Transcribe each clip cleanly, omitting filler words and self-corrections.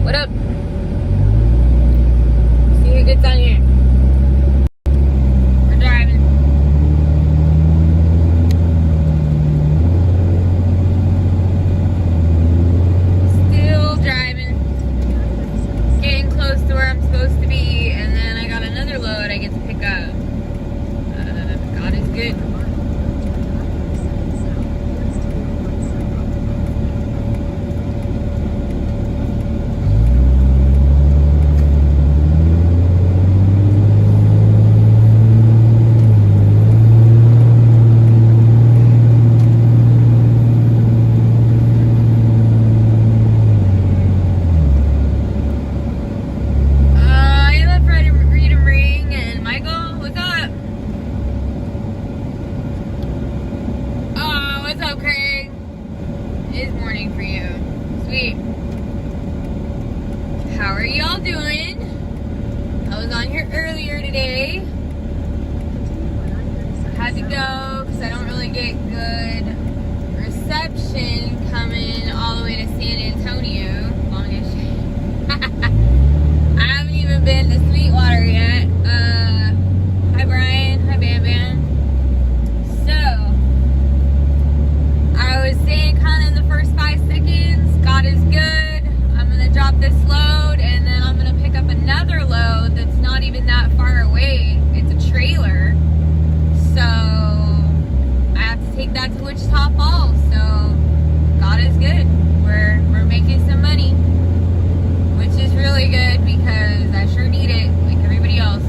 What up? See who gets on here. We're driving. Still driving. Getting close to where I'm supposed to be, and then I got another load I get to pick up. God is good. What's up, Craig? It is morning for you. Sweet. How are y'all doing? I was on here earlier today. Had to go because I don't really get good reception coming all the way to San Antonio. Longish. I haven't even been to Sweetwater yet. Hi Brian. Hi Bam Bam. I was saying kind of in the first 5 seconds, God is good. I'm going to drop this load and then I'm going to pick up another load that's not even that far away. It's a trailer. So I have to take that to Wichita Falls. So God is good. We're making some money, which is really good because I sure need it like everybody else.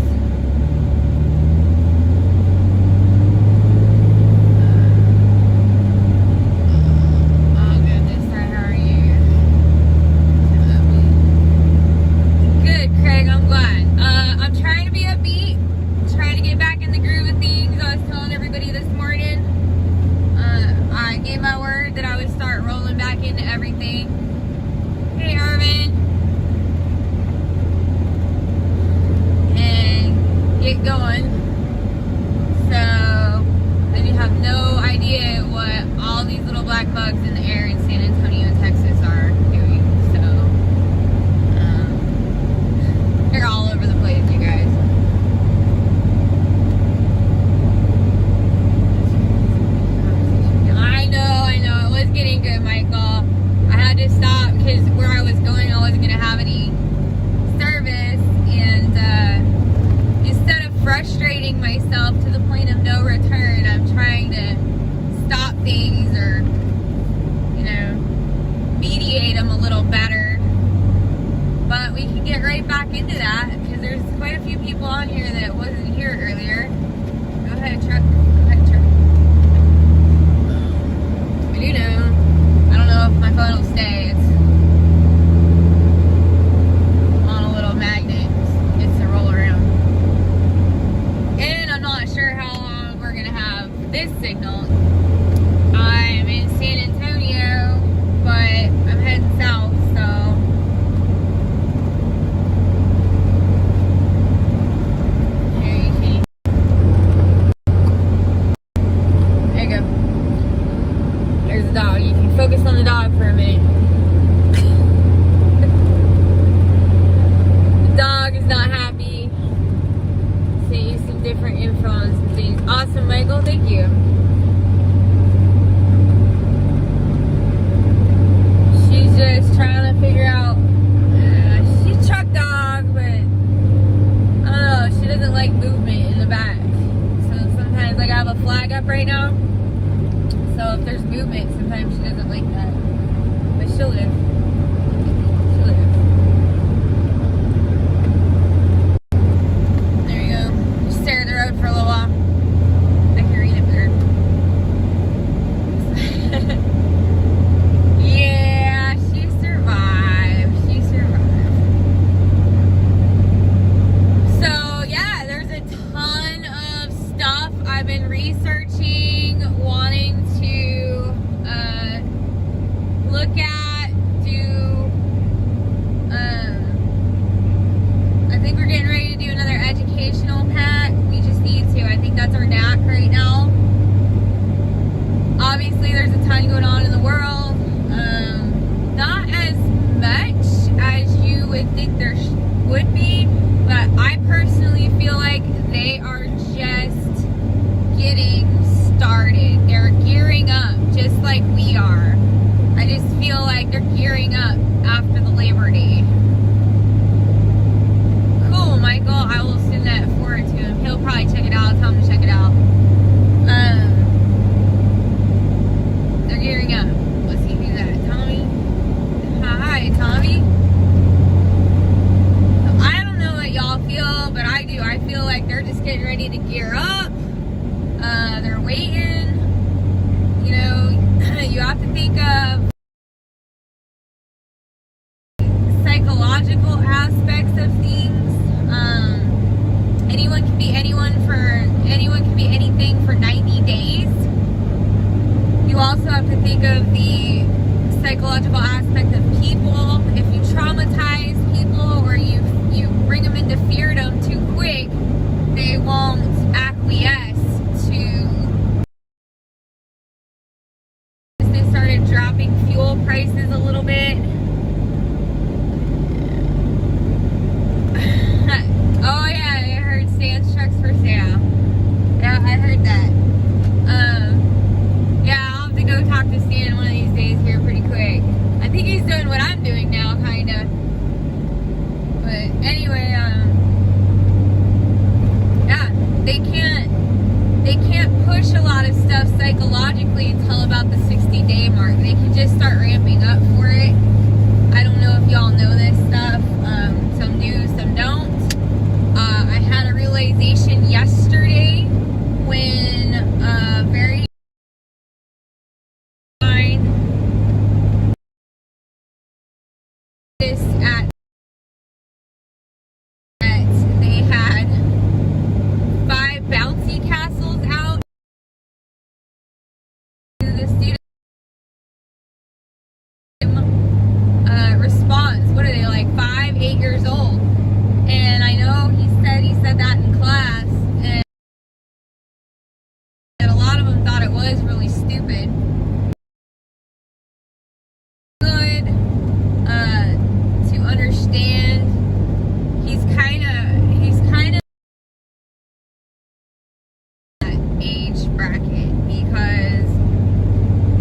Going. So then you have no idea what all these little black bugs in the air in San Antonio, Texas are doing. So they're all over the place, you guys. I know. It was getting good, Michael. I had to stop because where I was going, I wasn't going to have any service, and instead of frustrating myself to the point of no return, I'm trying to stop things or, mediate them a little better. But we can get right back into that because there's quite a few people on here that wasn't here earlier. Go ahead, truck. Go ahead, truck. I do know. I don't know if my phone will stay. It's on a little magnet. It's to roll around. And I'm not sure how long we're gonna have this signal. I'm in San Antonio, but I'm heading south, so here you see. There you go. There's the dog. You can focus on the dog for a minute. The dog is not happy. See some different info on some things. Awesome, Michael. Thank you. She's just trying to figure out. She's a truck dog, but I don't know. She doesn't like movement in the back. So sometimes, like, I have a flag up right now. So if there's movement, sometimes she doesn't like that. But she'll live. She'll live. Stare at the road for a little while. I can read it better. Yeah, she survived. She survived. So, yeah, there's a ton of stuff I've been researching, wanting to look at, I think we're getting ready to do another educational pack. We just need to. I think that's our knack right now. Obviously, there's a ton going on in the world. Not as much as you be anything for 90 days. You also have to think of the psychological aspect of people. If you traumatize people or you bring them into feardom too quick, they won't acquiesce to. They started dropping fuel prices a little bit. Oh yeah, I heard Stan's trucks for sale. Yeah, I heard that. Yeah, I'll have to go talk to Stan one of these days here pretty quick. I think he's doing what I'm doing now, kinda. But anyway, yeah, they can't push a lot of stuff psychologically until about the 60-day mark. They can just start ramping up for it. I don't know if y'all know this stuff. Some do, some don't. I had a realization yesterday when very fine this at they had 5 bouncy castles out to the student response. What are they, like 5, 8 years old? And I know he said that in class, and a lot of them thought it was really stupid. Good to understand. He's kind of that age bracket, because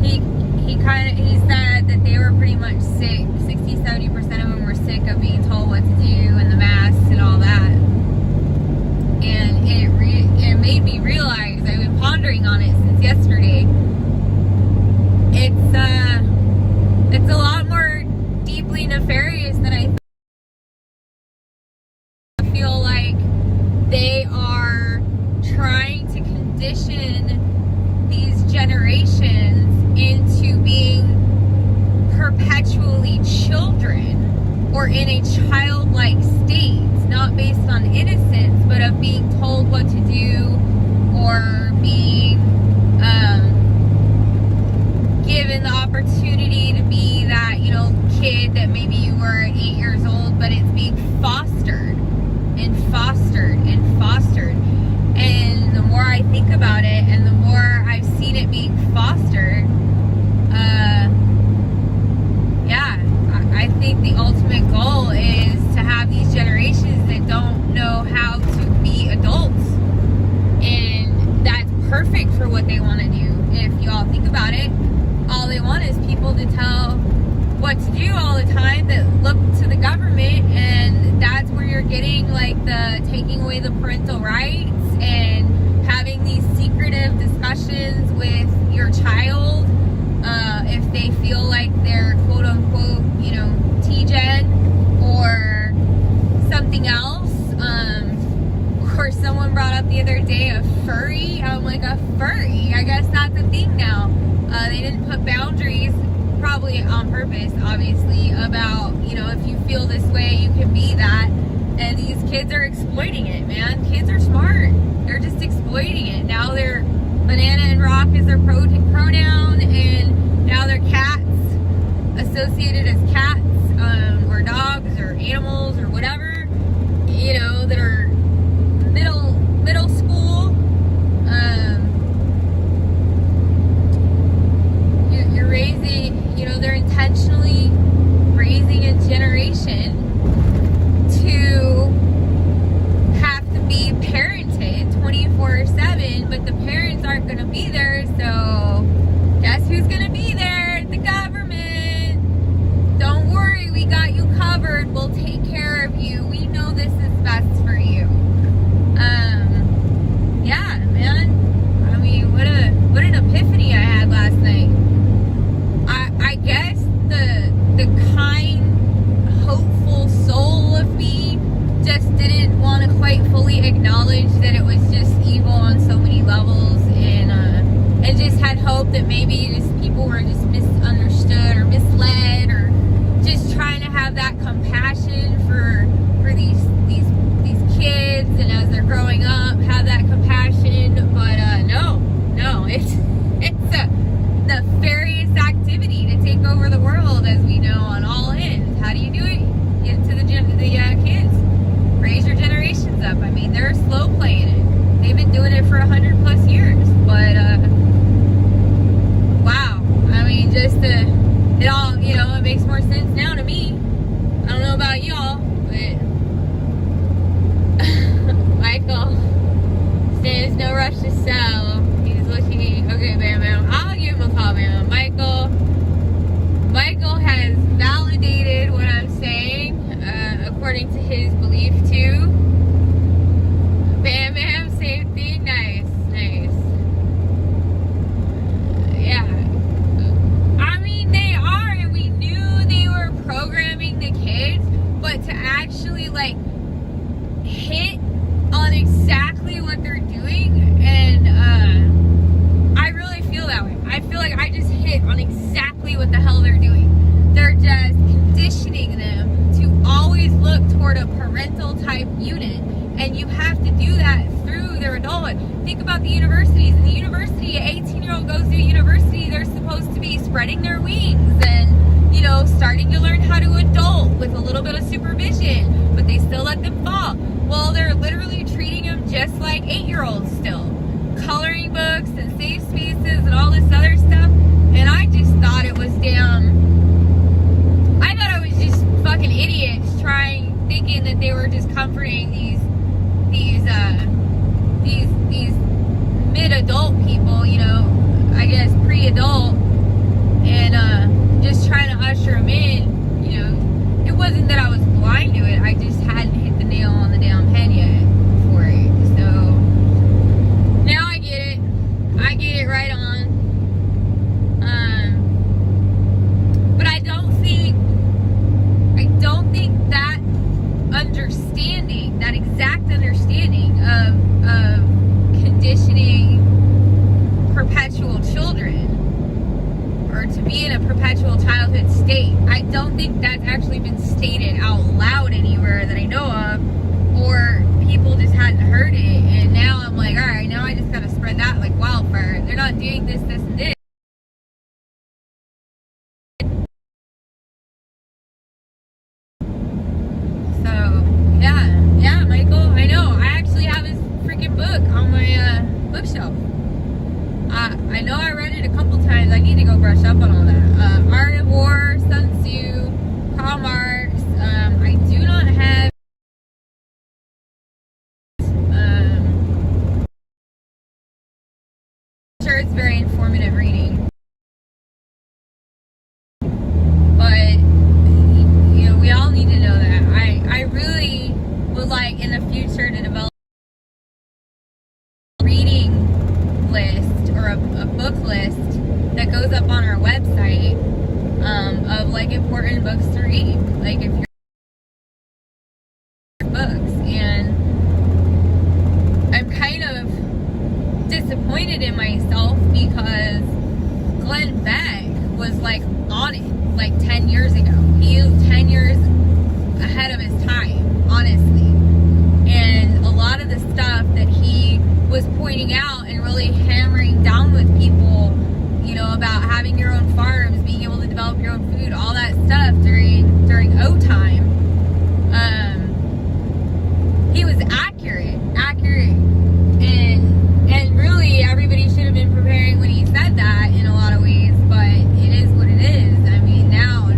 he said that they were pretty much sick. 60-70% of them were sick of being told what to do and the masks and all that. And it made me realize, I've been pondering on it since yesterday. It's a lot more deeply nefarious than I feel like. They are trying to condition these generations into being perpetually children, or in a childlike state, not based on innocence, but of being told what to do, or being given the opportunity to be that, kid that maybe you were at 8 years old, but it's being fostered and fostered and fostered. And the more I think about it, and the more I've seen it being fostered, yeah, I think the ultimate goal is to have these generations that don't know how to be adults. And that's perfect for what they want to do. If you all think about it, all they want is people to tell what to do all the time, that look to the government, and that's where you're getting like the taking away the parental rights and having these secretive discussions with your child if they feel like they're quote unquote, T-Gen or something else. Or someone brought up the other day a furry. I'm like, a furry? I guess that's a thing now. They didn't put boundaries, probably on purpose, obviously, about, if you feel this way, you can be that. And these kids are exploiting it, man. Kids are smart. They're just exploiting it. Now they're banana and rock is their pronoun, and now they're cats, associated as cats, or dogs, or animals, or whatever, that are middle school. You're raising, they're intentionally raising a generation to have to be parented 24/7, but the parents aren't going to be there, so guess who's going to be there? The government. Don't worry, we got you covered. We'll take care of you. We know this is best for you. Yeah, man. I mean, what an epiphany I had last night. I guess the kind, hopeful soul of me just didn't want to quite fully acknowledge that it was just evil on so many levels, and just had hope that maybe just people were just misunderstood or misled, or just trying to have that compassion for these kids, and as they're growing up, have that compassion, but makes more sense now to me. I don't know about y'all, but Michael says no rush to sell. He's looking. Okay, Bam Bam. I'll give him a call, Bam. Michael has validated what I'm saying, according to his belief too. Bam Bam, same thing. Nice. Yeah. I mean, they are, and we knew they were programming the kids, but to actually like hit on exactly what they're doing, and I really feel that way. I feel like I just hit on exactly what the hell they're doing. They're just conditioning them to always look toward a parental type unit, and you have to do that through their adulthood. Think about the universities. In the university, an 18-year-old goes to university, they're supposed to be spreading their wings and, you know, starting to learn how to adult with a little bit of supervision, but they still let them fall. Well, they're literally treating them just like 8-year-olds still. Coloring books and safe spaces and all this other stuff. And I just thought it was I thought it was just fucking idiots thinking that they were just comforting these mid-adult people, you know, I guess pre-adult, and just trying to usher them in. You know, it wasn't that I was blind to it, I just hadn't hit the nail on the damn head yet for it. So now I get it right on. But I don't think that understanding, that exact understanding of conditioning perpetual children, or to be in a perpetual childhood state, I don't think that's actually been stated out loud anywhere that I know of, or people just hadn't heard it, and now I'm like, alright, now I just gotta spread that like wildfire. They're not doing this, and this. Yeah, Michael, I know. I actually have his freaking book on my bookshelf. I know I read it a couple times. I need to go brush up on all that. Art of War, Sun Tzu, Karl Marx. I do not have. I'm sure it's very informative reading, but you know, we all need to know that. I really would like in the future to develop a reading list, or a book list that goes up on our website, of like important books to read, like if you're books. And I'm kind of disappointed in myself because Glenn Beck was like on it like 10 years ago. He was 10 years ahead of his time, honestly. And a lot of the stuff that he was pointing out and really hammering down with people, you know, about having your own farms, being able to develop your own food, all that stuff during O time, he was accurate, and really everybody should have been preparing when he said that in a lot of ways, but it is what it is. I mean, now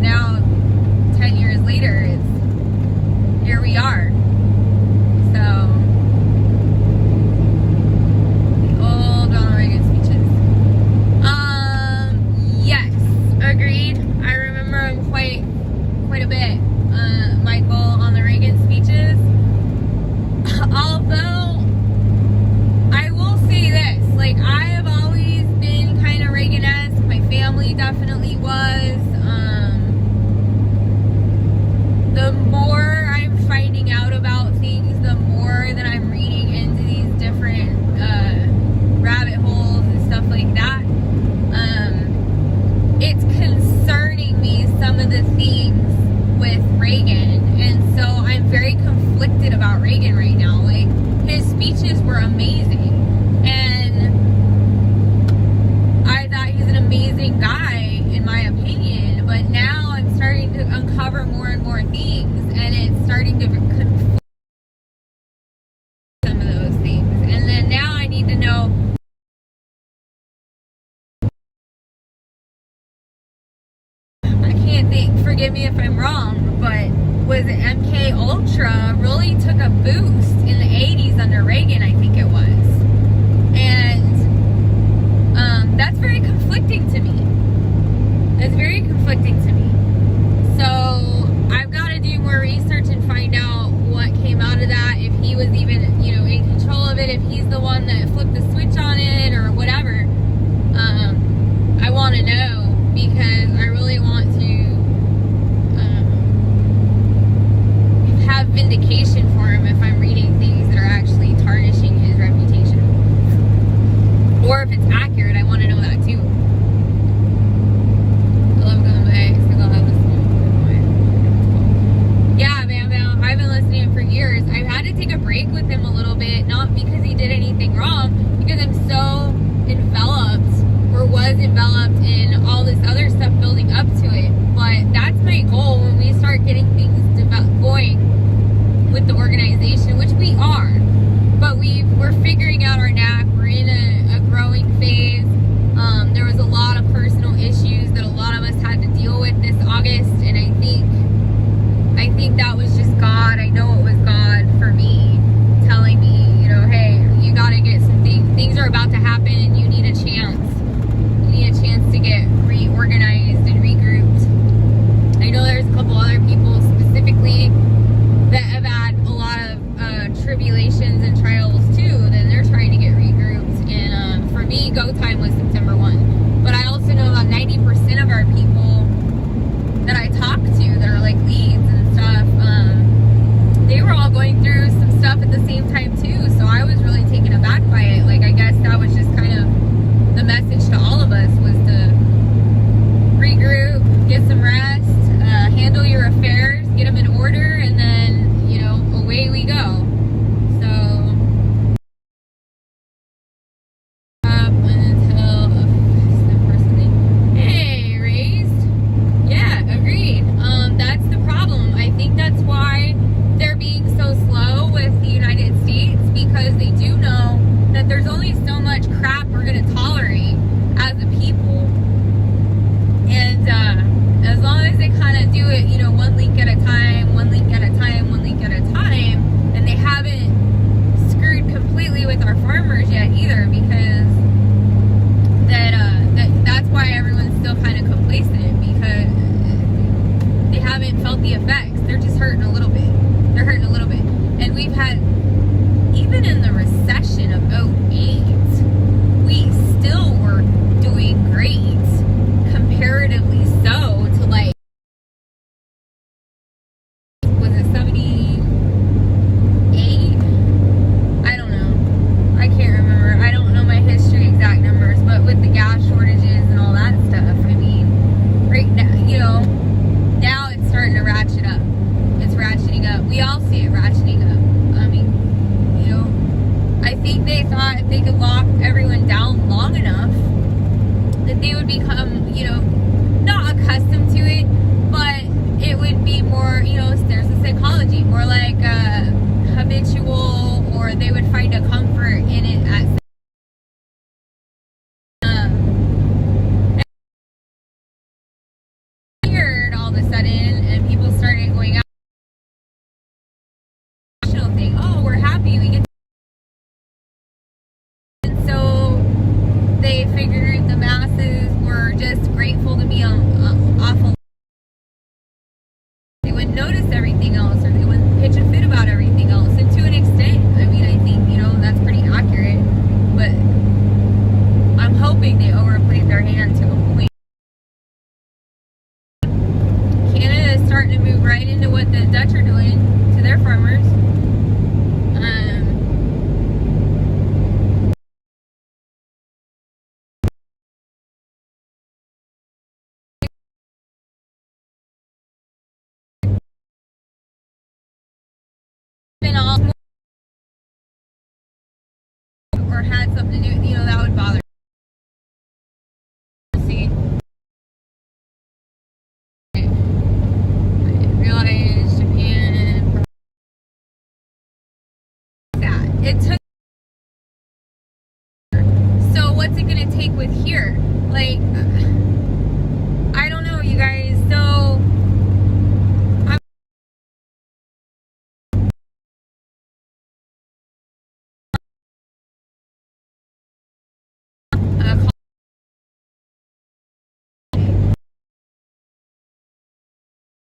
10 years later, here we are. So, the old Ronald Reagan speeches. Yes, agreed. I remember him quite a bit, Michael, on the Reagan speeches. Although, I will say this, like, I have always been kind of Reagan-esque. My family definitely was. The more I'm finding out about things, the more that I'm reading into these different rabbit holes and stuff like that, it's concerning me, some of the things with Reagan, and so I'm very conflicted about Reagan right now. Like, his speeches were amazing, and I thought he's an amazing guy, in my opinion, but now I'm starting to uncover more and more things, and it's starting to conflict some of those things, and then now I need to know I can't can't think, forgive me if I'm wrong, but was it MK Ultra really took a boost in the 80s under Reagan, I think it was. And that's very conflicting to me. It's very conflicting to me. So I've got to do more research and find out what came out of that, if he was even, you know, in control of it, if he's the one that flipped the switch on it or whatever. I want to know, because I really want to have vindication for him if I'm reading things that are actually tarnishing his reputation. Or if it's accurate, I want to know that too. I love going back. Yeah, Bam Bam. I've been listening for years. I've had to take a break with him a little bit, not because he did anything wrong, because I'm so enveloped, or was enveloped in all this other stuff building up to it. But that's my goal when we start getting things going with the organization, which we are. But we're figuring out our knack. We're in a growing phase. There was a lot of personal issues that a lot of us had to deal with this August, and I think that was just God. I know it was God for me, telling me, you know, hey, you got to get some things are about to happen, and you need a chance. You need a chance to get reorganized and regrouped. I know there's a couple other people specifically that have had a lot of tribulations and trials too, then they're trying to get regrouped. And for me, go time was September 1. But I also know about 90% of our people that I talk to that are like leads and stuff, they were all going through some stuff at the same time too. So I was really taken aback by it. Like, I guess that was just kind of the message to all of us, was to regroup, get some rest, handle your affairs, get them in order, and then, you know, away we go. So, up until hey, raised. Yeah, agreed. That's the problem. I think that's why they're being so slow with the United States, because they do know that there's only so much crap we're going to tolerate as a people. And as long as they kind of do it, you know, one link at a time, one link at a time, one link at a time, and they haven't screwed completely with our farmers yet either, because that's why everyone's still kind of complacent, because they haven't felt the effects. They're just hurting a little bit. They're hurting a little bit. And we've had, even in the recession of 08, we still were doing great, comparatively so to, like, was it 78? I don't know. I can't remember. I don't know my history exact numbers, but with the gas shortages and all that stuff, I mean, right now, you know, now it's starting to ratchet up. It's ratcheting up. We all see it ratcheting up. I mean, you know, I think they thought if they could lock everyone down long enough that they would become, you know, not accustomed to it, but it would be more, you know, there's a psychology, more like habitual, or they would find a comfort in it at weird all of a sudden, and people started going out. Thing, oh, we're happy we get. And so they figured the masses were just grateful to be off of. They wouldn't notice everything else, or they wouldn't pitch a fit about everything else. And to an extent, I mean, I think, you know, that's pretty accurate. But I'm hoping they overplayed their hand to a point. Canada is starting to move right into what the Dutch are doing to their farmers. Or had something to do, you know, that would bother me. See, I realized Japan, that it took. So what's it gonna take with here? Like, I don't know, you guys. So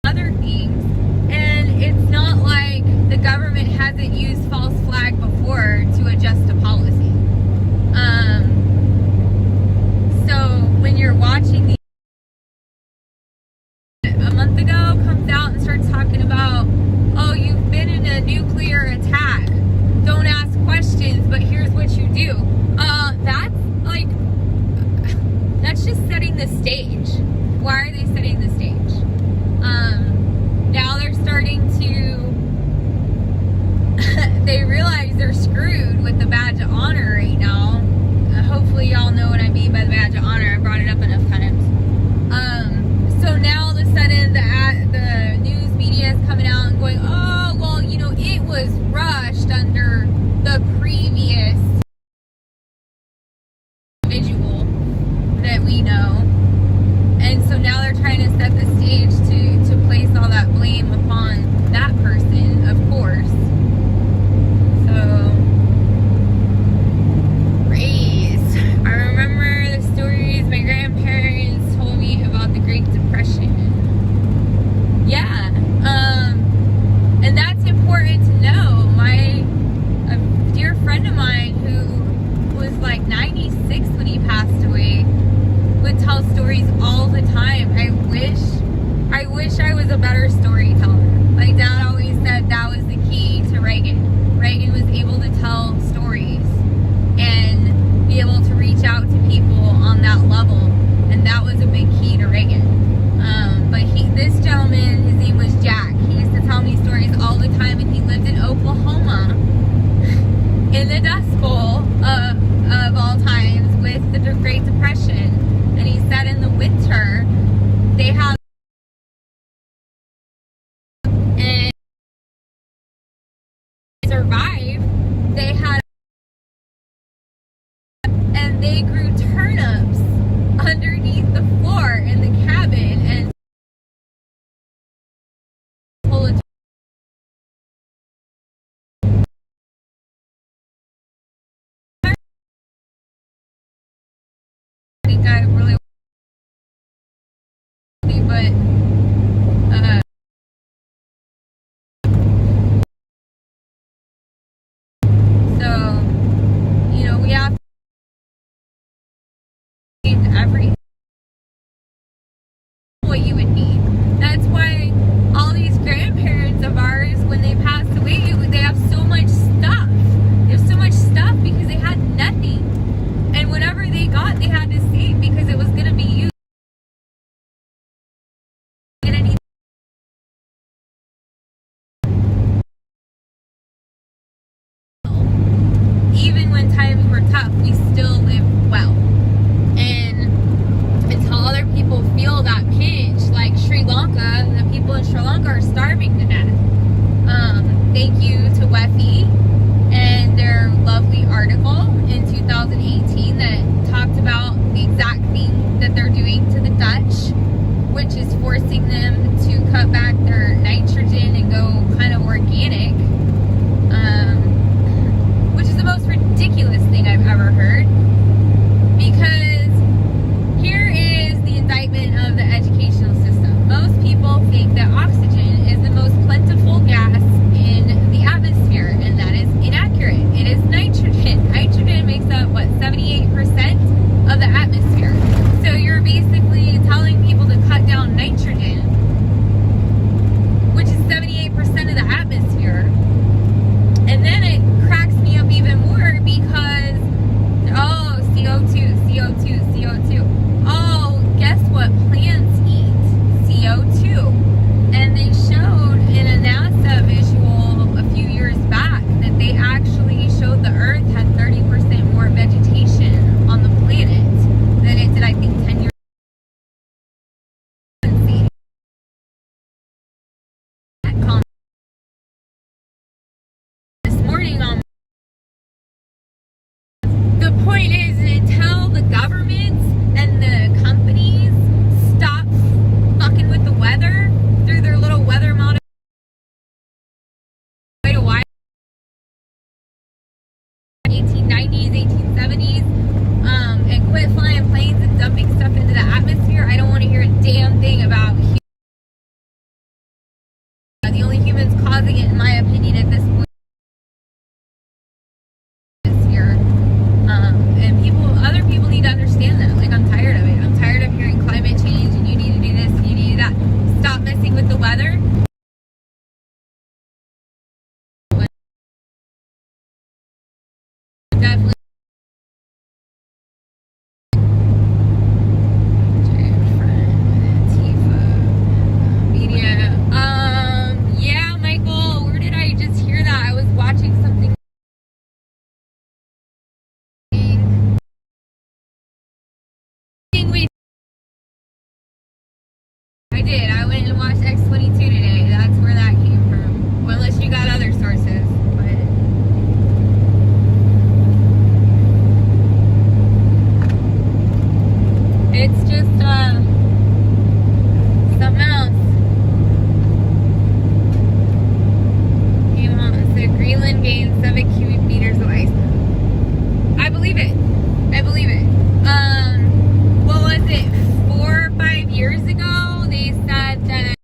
other things. And it's not like the government hasn't used false flag before to adjust a policy. So when you're watching the a month ago comes out and starts talking about, oh, you've been in a nuclear attack, don't ask questions, but here's what you do. That's like, that's just setting the stage. Why are they setting the stage? Now they're starting to they realize they're screwed with the badge of honor right now. Hopefully y'all know what I mean by the badge of honor. I brought it up enough times. So now all of a sudden the news media is coming out and going, oh, well, you know, it was rushed under the previous individual that we know. And so now they're trying to set the stage to place all that blame upon that person, of course. So, raised. I remember the stories my grandparents told me about the Great Depression. Yeah. And that's important to know. A dear friend of mine who was like 96 when he passed away would tell stories all the time. I wish I was a better storyteller. My dad always said that was the key to Reagan. Reagan was able to tell stories and be able to reach out to people on that level, and that was a big key to Reagan. But this gentleman, his name was Jack. He used to tell me stories all the time, and he lived in Oklahoma in the Dust Bowl of all times with the Great Depression. And he said in the winter they had and survive. They had and they grew turnips underneath the floor in the cabin and full of I think I really but so, you know, we have to need everything what you would need. That's why all these grandparents of ours, when they pass away, they have so much stuff. They have so much stuff because they had nothing. And whatever they got, they had to save because it was going to be used. Even when times were tough, we still lived well. And until other people feel that pinch, like Sri Lanka, the people in Sri Lanka are starving to death. Thank you to WEFI and their lovely article in 2018 that talked about the exact thing that they're doing to the Dutch, which is forcing them to cut back their nitrogen and go kind of organic. Which is the most ridiculous thing I've ever heard. Because here is the indictment of the educational system. Most people think that oxygen is the most plentiful gas in the atmosphere, and that is inaccurate. It is nitrogen. Nitrogen makes up, 78% of the atmosphere. So you're basically telling people to cut down nitrogen, which is 78% of the atmosphere. And then it cracks me up even more because, oh, CO2. Oh, guess what plants eat? CO2. And they showed in a NASA visual a few years back that they actually showed the Earth had 30% more vegetation on the planet than it did, I think, 10 years ago. This morning on the point is, until the governments and the companies stop fucking with the weather through their little weather model 1890s, 1870s, and quit flying planes and dumping stuff into the atmosphere, I don't want to hear a damn thing about The only humans causing it, in my opinion, at this point is here. And other people need to understand that. Like, I'm tired of it. I'm tired of hearing climate change and you need to do this and you need to do that. Stop messing with the weather. Definitely. Yeah, Michael, where did I just hear that? I was watching something. I did. I went and watched X-22 today. That's where that came from. Well, unless you got other sources. But it's just something else. So Greenland gained 7 cubic meters of ice. I believe it. I believe it. What was it? 4 or 5 years ago, they said that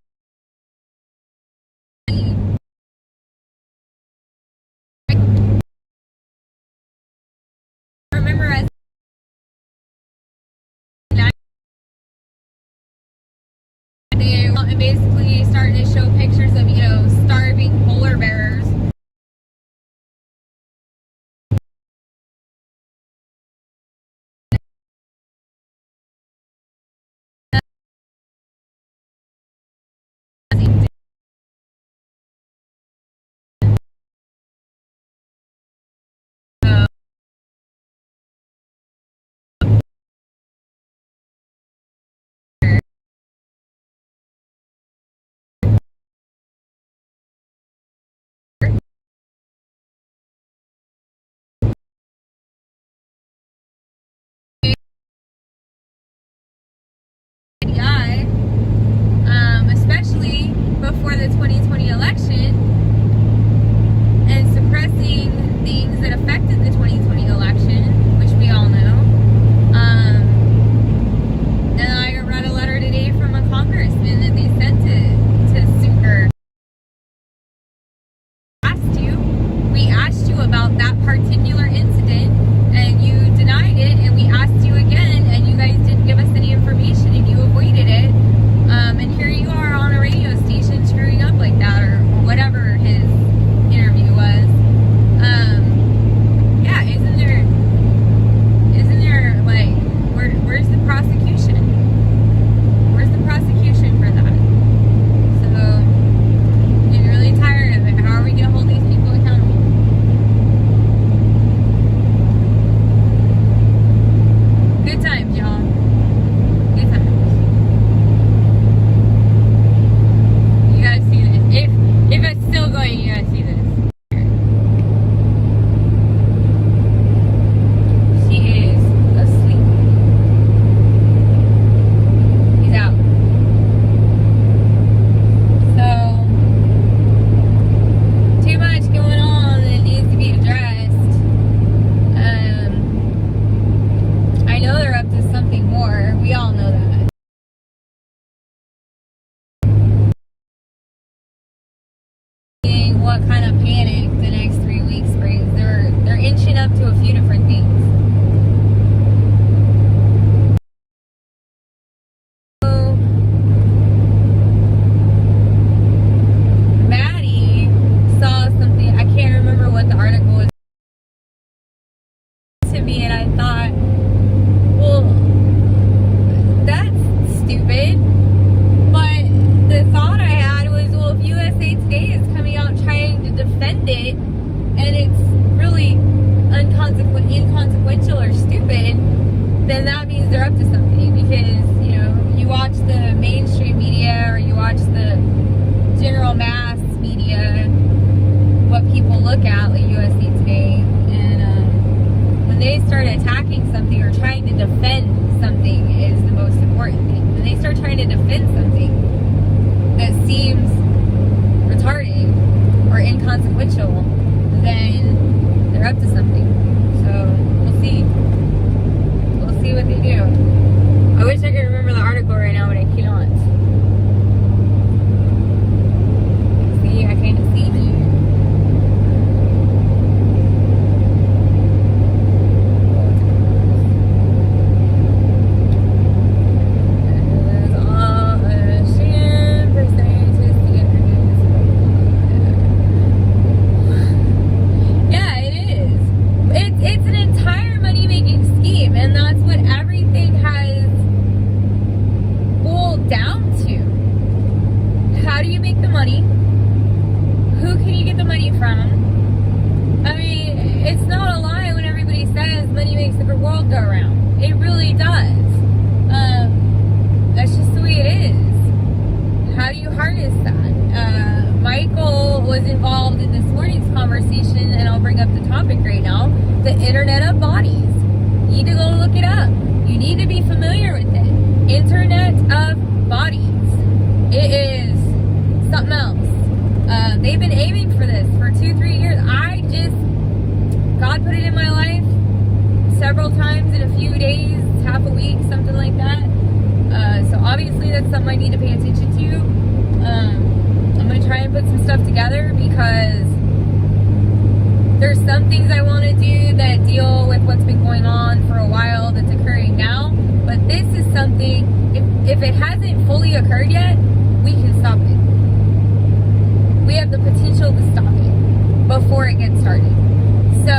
make the money? Who can you get the money from? I mean, it's not a lie when everybody says money makes the world go round. It really does. That's just the way it is. How do you harness that? Michael was involved in this morning's conversation, and I'll bring up the topic right now, the Internet of Bodies. You need to go look it up. You need to be familiar with it. Internet of Bodies. It is something else. They've been aiming for this for 2-3 years. God put it in my life several times in a few days, half a week, something like that. So obviously that's something I need to pay attention to. I'm going to try and put some stuff together because there's some things I want to do that deal with what's been going on for a while that's occurring now. But this is something, if it hasn't fully occurred yet, we can stop it. We have the potential to stop it before it gets started. So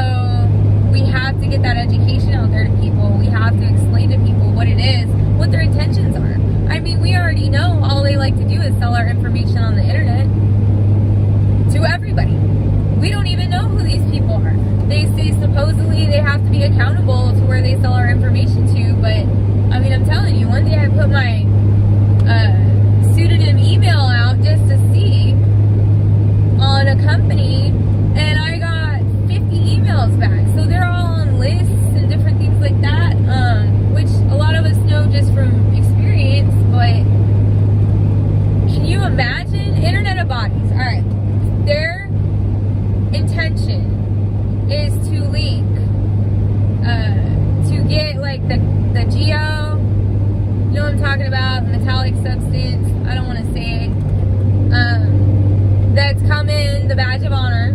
we have to get that education out there to people. We have to explain to people what it is, what their intentions are. I mean, we already know all they like to do is sell our information on the internet to everybody. We don't even know who these people are. They say supposedly they have to be accountable to where they sell our information to, but I mean, I'm telling you, one day I put my pseudonym email out just to see on a company, and I got 50 emails back. So they're all on lists and different things like that, which a lot of us know just from experience, but can you imagine? Internet of Bodies. All right. Their intention is to link, to get like the geo, you know what I'm talking about, metallic substance, I don't want to say it, that's come in the badge of honor,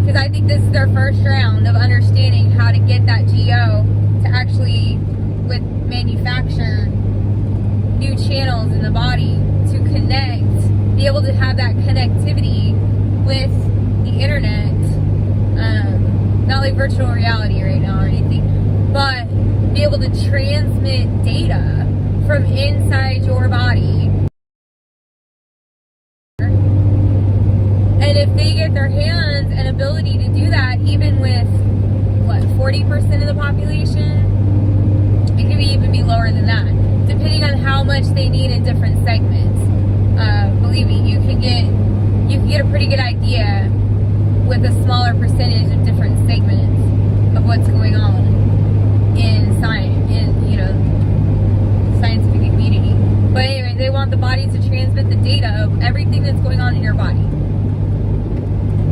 because I think this is their first round of understanding how to get that geo to actually with manufacture new channels in the body to connect, be able to have that connectivity with the internet, not like virtual reality right now or anything, but be able to transmit data from inside your body. And if they get their hands and ability to do that, even with, 40% of the population? It could even be lower than that, depending on how much they need in different segments. Believe me, you can get a pretty good idea with a smaller percentage of different segments of what's going on in science, scientific community. But anyway, they want the body to transmit the data of everything that's going on in your body.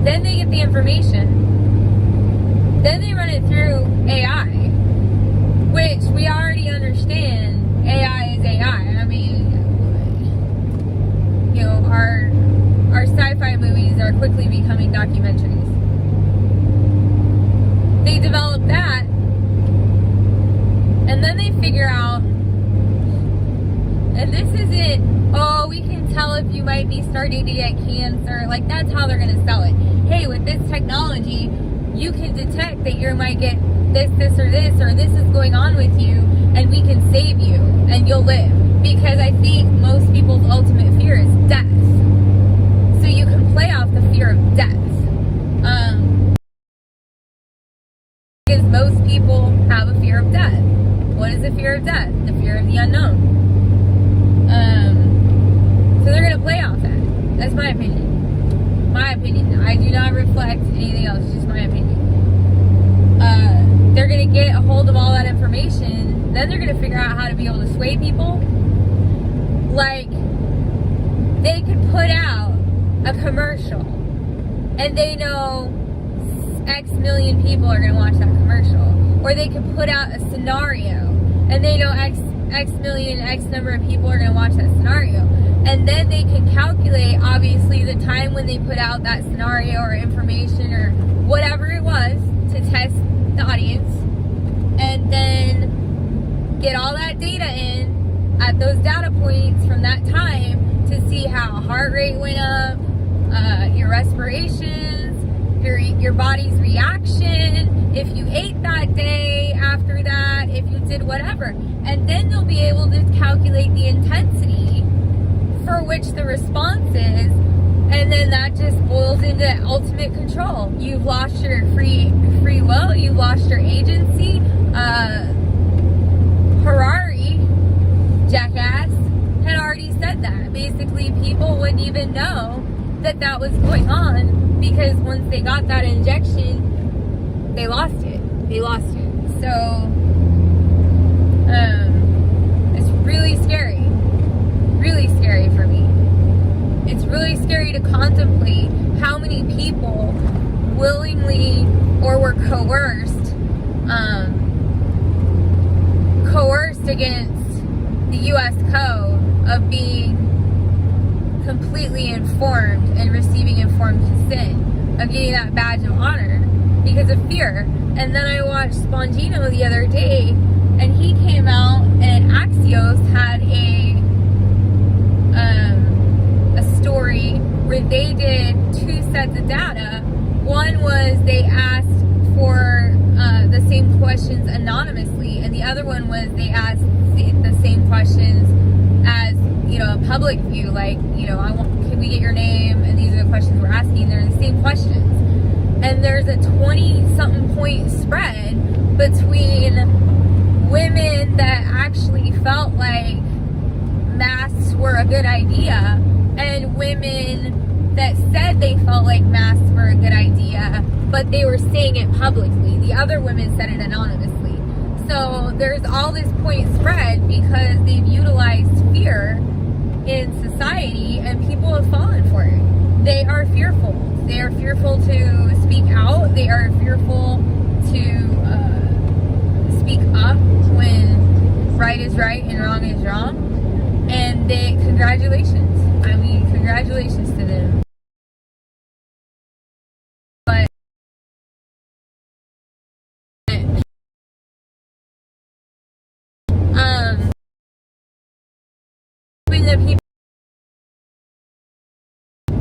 Then they get the information. Then they run it through AI, which we already understand. AI is AI. I mean, our sci-fi movies are quickly becoming documentaries. They develop that, and then they figure out, and this isn't, oh, we can tell if you might be starting to get cancer. Like, that's how they're going to sell it. Hey, with this technology, you can detect that you might get this, or this is going on with you, and we can save you, and you'll live. Because I think most people's ultimate fear is death. So you can play off the fear of death. Because most people have a fear of death. What is the fear of death? The fear of the unknown. So they're going to play off that. That's my opinion. My opinion. I do not reflect anything else. It's just my opinion. They're going to get a hold of all that information. Then they're going to figure out how to be able to sway people. Like, they could put out a commercial, and they know X million people are going to watch that commercial. Or they could put out a scenario, and they know X million, X number of people are going to watch that scenario. And then they can calculate, obviously, the time when they put out that scenario or information or whatever it was to test the audience, and then get all that data in at those data points from that time to see how heart rate went up, your respirations, your body's reaction, if you ate that day after that, if you did whatever. And then they'll be able to calculate the intensity for which the response is just boils into ultimate control. You've lost your free will. You've lost your agency. Harari, jackass, had already said that. Basically, people wouldn't even know that that was going on because once they got that injection, they lost it. They lost it. So, it's really scary. Really scary for me. It's really scary to contemplate how many people willingly or were coerced against the U.S. code of being completely informed and receiving informed consent, of getting that badge of honor because of fear. And then I watched Spongino the other day, and he came out, and Axios had a story where they did 2 sets of data. One was they asked for the same questions anonymously, and the other one was they asked the same questions as, you know, a public view, like, you know, can we get your name, and these are the questions we're asking. They're the same questions, and there's a 20-something point spread between women that actually felt like masks were a good idea and women that said they felt like masks were a good idea, but they were saying it publicly. The other women said it anonymously. So there's all this point spread because they've utilized fear in society, and people have fallen for it. They are fearful. They are fearful to speak out. They are fearful to speak up when right is right and wrong is wrong. And congratulations. I mean, congratulations to them. But the people,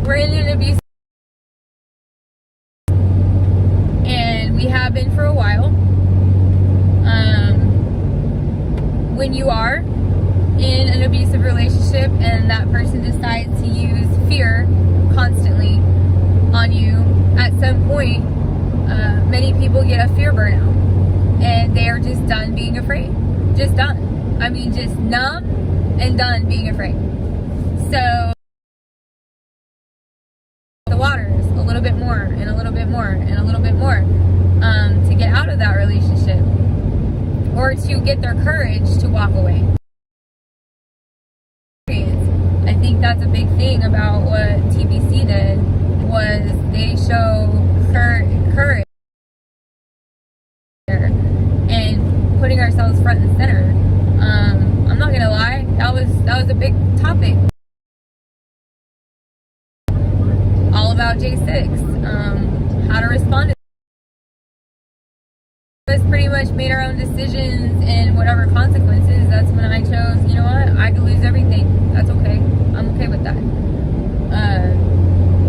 we're in an abuse, and we have been for a while. When you are in an abusive relationship and that person decides to use fear constantly on you, at some point, many people get a fear burnout, and they are just done being afraid. Just done. I mean, just numb and done being afraid. So the waters a little bit more and a little bit more and a little bit more to get out of that relationship, or to get their courage to walk away. I think that's a big thing about what TBC did, was they show courage and putting ourselves front and center. I'm not gonna lie, that was a big topic. All about J6, how to respond to us. Pretty much made our own decisions and whatever consequences. That's when I chose, you know what, I could lose everything. That's okay. I'm okay with that.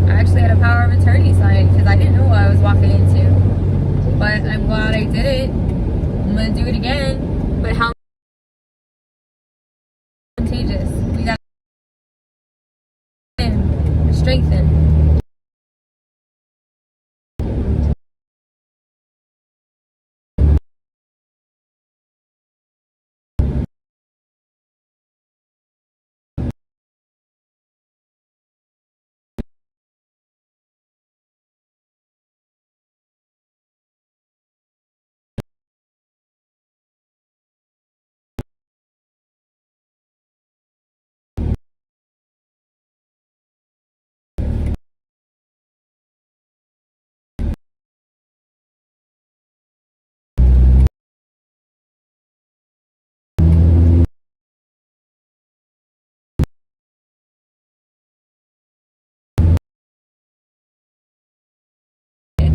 I actually had a power of attorney signed because I didn't know what I was walking into. But I'm glad I did it. I'm gonna do it again. But how contagious? We got to strengthen.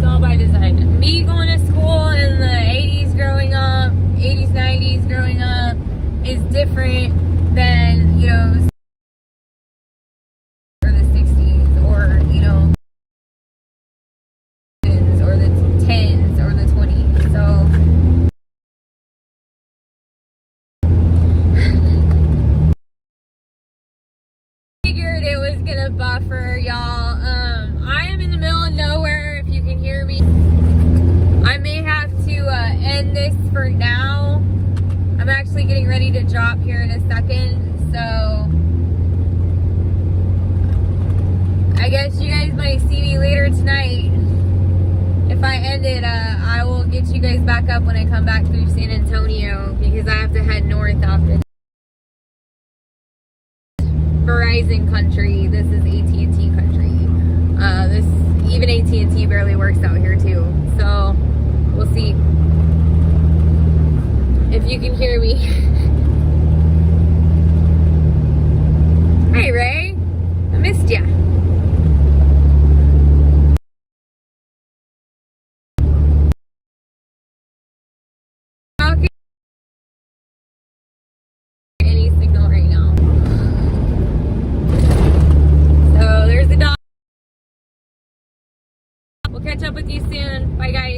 All by design. Me going to school in the 80s growing up, 80s, 90s growing up, is different than, you know, or the 60s, or, you know, or the 10s, or the 20s. So figured it was gonna buffer, y'all. I for now. I'm actually getting ready to drop here in a second, so I guess you guys might see me later tonight. If I end it, I will get you guys back up when I come back through San Antonio, because I have to head north after Verizon country. This is AT&T country. Even AT&T barely works out here too. So we'll see if you can hear me. Hey Ray, I missed ya. Okay. Any signal right now. So there's the dog. We'll catch up with you soon. Bye guys.